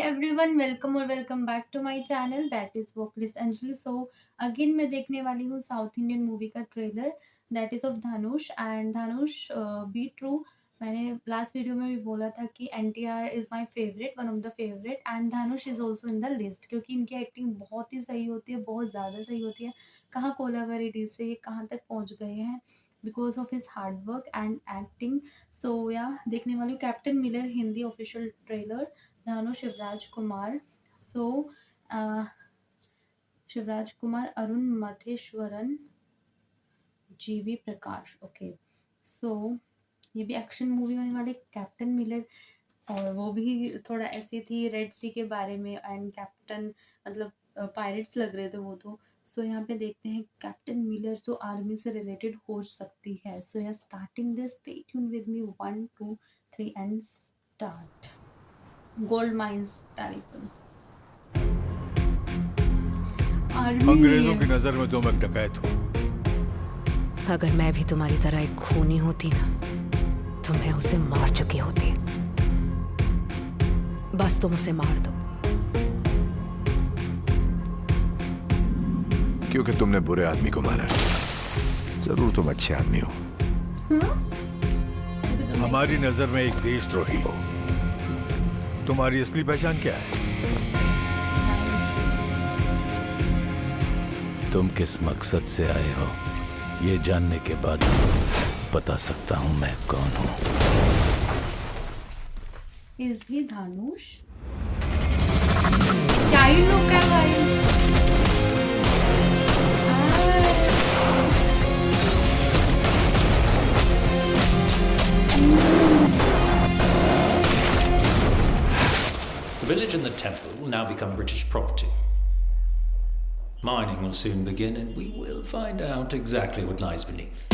Everyone, welcome और welcome back to my channel that is vocalist Anjali. So again मैं देखने वाली हूँ साउथ इंडियन मूवी का trailer that is of Dhanush and Dhanush be true. मैंने last video में भी बोला था कि NTR is my favourite, one of the favourite, and Dhanush is also in the list क्योंकि इनकी एक्टिंग बहुत ही सही होती है, बहुत ज़्यादा सही होती है। कहाँ कोलावेरिटी से ये कहाँ तक पहुँच गए हैं because of his hard work and acting. So yeah देखने वाली हूँ Captain Miller Hindi official trailer. Dhanush Shivraj Kumar, so Shivraj Kumar, Arun Matheswaran, G V Prakash. Okay, सो ये भी एक्शन मूवी होने वाले कैप्टन मिलर, और वो भी थोड़ा ऐसी थी रेड सी के बारे में, एंड कैप्टन मतलब पायरेट्स लग रहे थे वो तो। सो यहाँ पे देखते हैं कैप्टन मिलर जो आर्मी से रिलेटेड हो सकती है। सो यहाँ starting this, stay tune with me, 1 2 3 and start. Gold mines telephones, army नहीं अंग्रेजों की है। नजर में तुम एक डकैत हो। अगर मैं भी तुम्हारी तरह एक खूनी होती ना, तो मैं उसे मार चुकी होती। बस तुम उसे मार दो। क्योंकि तुमने बुरे आदमी को मारा। जरूर तुम अच्छे आदमी हो। हमारी नजर में एक देशद्रोही हो। तुम्हारी असली पहचान क्या है? तुम किस मकसद से आए हो, ये जानने के बाद बता सकता हूं मैं कौन हूं। इज ही धनुष? क्या ही लोग है भाई। The village and the temple will now become British property. Mining will soon begin, and we will find out exactly what lies beneath.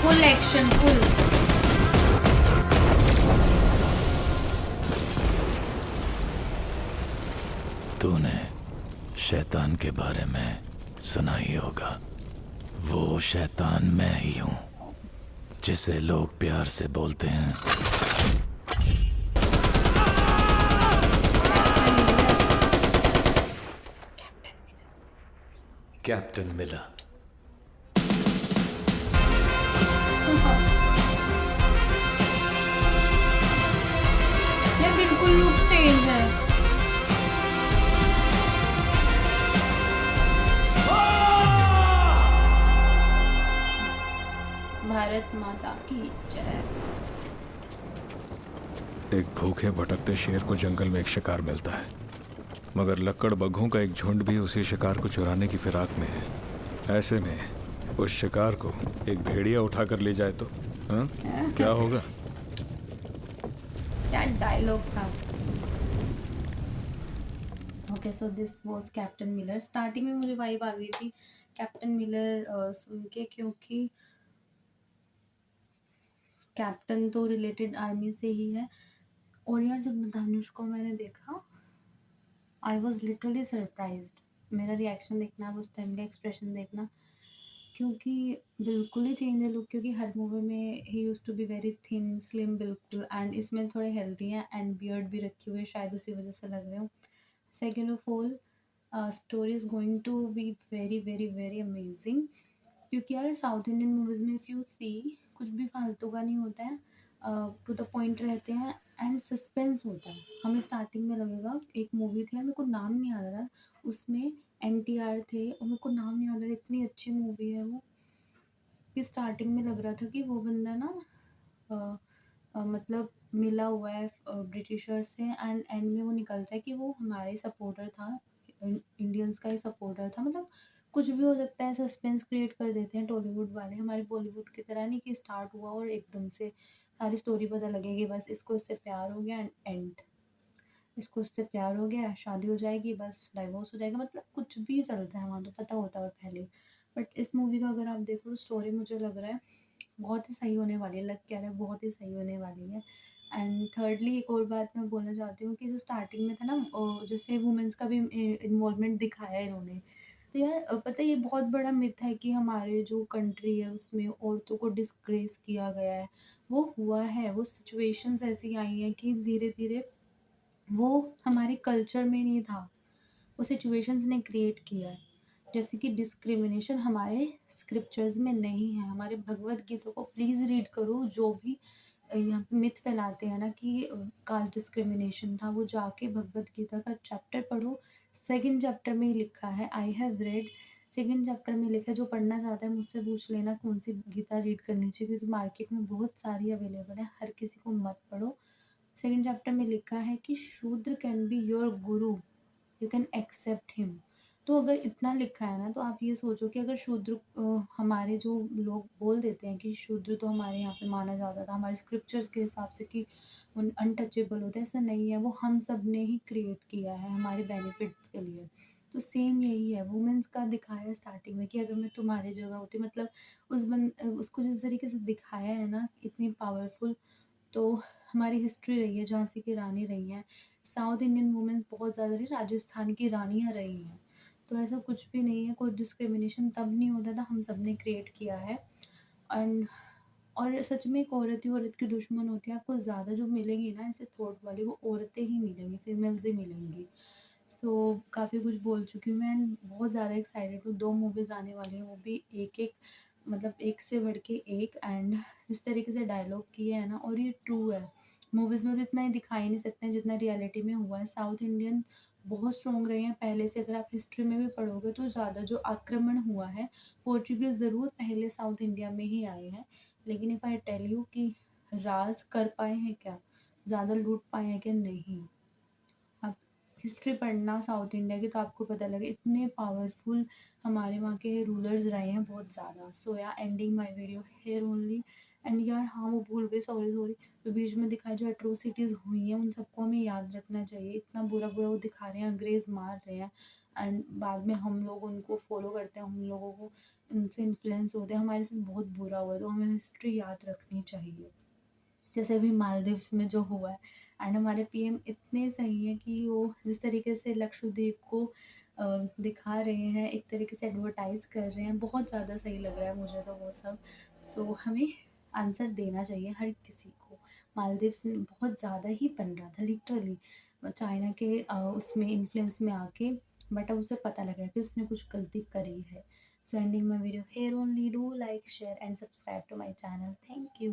Full action, full. तूने शैतान के बारे में सुना ही होगा। वो शैतान मैं ही हूं, जिसे लोग प्यार से बोलते हैं कैप्टन मिलर। ये बिल्कुल लुक चेंज है। भारत माता की जय। एक भूखे भटकते शेर को जंगल में एक शिकार मिलता है, मगर लक्कड़ बग्घों का एक झुंड भी उसी शिकार को चुराने की फिराक में है। ऐसे में उस शिकार को एक भेड़िया उठाकर ले जाए तो क्या होगा? क्या डायलॉग था। Okay, so this was captain Miller. Starting में मुझे वाइब आ गई थी कैप्टन मिलर सुन के, क्योंकि कैप्टन तो रिलेटेड आर्मी से ही है। और यार जब धनुष को मैंने देखा, आई वॉज लिटरली सरप्राइज्ड। मेरा रिएक्शन देखना, उस टाइम का एक्सप्रेशन देखना, क्योंकि बिल्कुल ही चेंज है लुक। क्योंकि हर मूवी में ही used to be very thin slim बिल्कुल, एंड इसमें थोड़े हेल्दी हैं एंड बियर्ड भी रखे हुए, शायद उसी वजह से लग रहे हो। Second of all, story is going to be very very very amazing. क्योंकि यार साउथ इंडियन मूवीज़ में इफ़ यू सी, कुछ भी फालतू का नहीं होता है, टू द पॉइंट रहते हैं एंड सस्पेंस होता है। हमें स्टार्टिंग में लगेगा, एक मूवी थी यार, मेरे को नाम नहीं याद आ रहा, उसमें एनटीआर थे और मेरे को नाम नहीं याद आ रहा, इतनी अच्छी मूवी है वो, कि स्टार्टिंग में लग रहा था कि वो बंदा ना मतलब मिला हुआ है ब्रिटिशर से, एंड एंड में वो निकलता है कि वो हमारे सपोर्टर था, इंडियंस का ही सपोर्टर था। मतलब कुछ भी हो सकता है, सस्पेंस क्रिएट कर देते हैं टॉलीवुड वाले, हमारे बॉलीवुड की तरह नहीं कि स्टार्ट हुआ और एकदम से सारी स्टोरी पता लगेगी, बस इसको इससे प्यार हो गया एंड एंड। इसको उससे प्यार हो गया, शादी हो जाएगी, बस डाइवोर्स हो जाएगा, मतलब कुछ भी चलता है वहाँ तो पता होता है पहले। बट इस मूवी का अगर आप देखो तो स्टोरी मुझे लग रहा है बहुत ही सही होने वाली है, लग क्या रहा है बहुत ही सही होने वाली है। एंड थर्डली एक और बात मैं बोलना चाहती हूँ कि जो स्टार्टिंग में था ना जैसे वुमेंस का भी इन्वॉल्वमेंट दिखाया है इन्होंने, तो यार पता है ये बहुत बड़ा मिथ है कि हमारे जो कंट्री है उसमें औरतों को डिस्ग्रेस किया गया है। वो हुआ है, वो सिचुएशंस ऐसी आई हैं कि धीरे धीरे वो हमारे कल्चर में नहीं था, वो सिचुएशंस ने क्रिएट किया है। जैसे कि डिस्क्रिमिनेशन हमारे स्क्रिप्चर्स में नहीं है। हमारे भगवत गीता को प्लीज़ रीड करो, जो भी यहाँ पे मिथ फैलाते हैं ना कि कास्ट डिस्क्रिमिनेशन था, वो जाके भगवत गीता का चैप्टर पढ़ो। सेकंड चैप्टर में ही लिखा है, I have read, second chapter में लिखा है। जो पढ़ना चाहता है मुझसे पूछ लेना कौन सी गीता रीड करनी चाहिए, क्योंकि मार्केट में बहुत सारी अवेलेबल है, हर किसी को मत पढ़ो। सेकंड चैप्टर में लिखा है कि शूद्र can be your Guru, you can accept him. तो अगर इतना लिखा है ना, तो आप ये सोचो कि अगर शूद्र हमारे जो लोग बोल देते हैं कि शूद्र तो हमारे यहाँ पे माना जाता था हमारे स्क्रिप्चर्स के हिसाब से कि उन अनटचेबल होते हैं, ऐसा नहीं है। वो हम सब ने ही क्रिएट किया है हमारे बेनिफिट्स के लिए। तो सेम यही है, वुमेन्स का दिखाया है स्टार्टिंग में कि अगर मैं तुम्हारी जगह होती, मतलब उसको जिस तरीके से दिखाया है ना इतनी पावरफुल। तो हमारी हिस्ट्री रही है, झांसी की रानी रही हैं, साउथ इंडियन वुमेन्स बहुत ज़्यादा रही, राजस्थान की रानियाँ रही हैं। तो ऐसा कुछ भी नहीं है, कोई डिस्क्रिमिनेशन तब नहीं होता था, हम सब ने क्रिएट किया है। एंड और सच में एक औरत ही औरत की दुश्मन होती है। आपको ज़्यादा जो मिलेंगी ना ऐसे थॉट वाली, वो औरतें ही मिलेंगी, फीमेल्स ही मिलेंगी। सो काफ़ी कुछ बोल चुकी हूँ मैं एंड बहुत ज़्यादा एक्साइटेड हूँ। 2 मूवीज़ आने वाली हैं, वो भी एक-एक, मतलब एक से बढ़ के एक। एंड जिस तरीके से डायलॉग किए हैं ना, और ये ट्रू है, मूवीज़ में तो इतना ही दिखा ही नहीं सकते हैं जितना रियलिटी में हुआ है। साउथ इंडियन बहुत स्ट्रॉन्ग रहे हैं पहले से। अगर आप हिस्ट्री में भी पढ़ोगे तो ज़्यादा जो आक्रमण हुआ है, पोर्चुगीज़ ज़रूर पहले साउथ इंडिया में ही आए हैं, लेकिन इफ़ आई टेल यू कि राज कर पाए हैं क्या, ज़्यादा लूट पाए हैं क्या, नहीं। आप हिस्ट्री पढ़ना साउथ इंडिया की, तो आपको पता लगे इतने पावरफुल हमारे वहाँ के रूलर्स रहे हैं बहुत ज़्यादा। सो या ending my video here only. And यार हाँ, वो भूल गई, सॉरी सॉरी, जो बीच में दिखाई जो एट्रोसिटीज़ हुई हैं उन सबको हमें याद रखना चाहिए। इतना बुरा बुरा वो दिखा रहे हैं, अंग्रेज़ मार रहे हैं, एंड बाद में हम लोग उनको फॉलो करते हैं, हम लोगों को उनसे इन्फ्लुएंस होते हैं, हमारे साथ बहुत बुरा हुआ है। तो हमें हिस्ट्री याद रखनी चाहिए। जैसे अभी मालदीव्स में जो हुआ है, एंड हमारे पीएम इतने सही हैं कि वो जिस तरीके से लक्षद्वीप को दिखा रहे हैं, एक तरीके से एडवर्टाइज कर रहे हैं, बहुत ज़्यादा सही लग रहा है मुझे तो वो सब। सो हमें आंसर देना चाहिए हर किसी को। मालदीव्स बहुत ज़्यादा ही बन रहा था लिटरली चाइना के उसमें इन्फ्लुएंस में आके, बट अब उसे पता लगा कि उसने कुछ गलती करी है। So ending my video here only, do like share and subscribe to my channel. Thank you.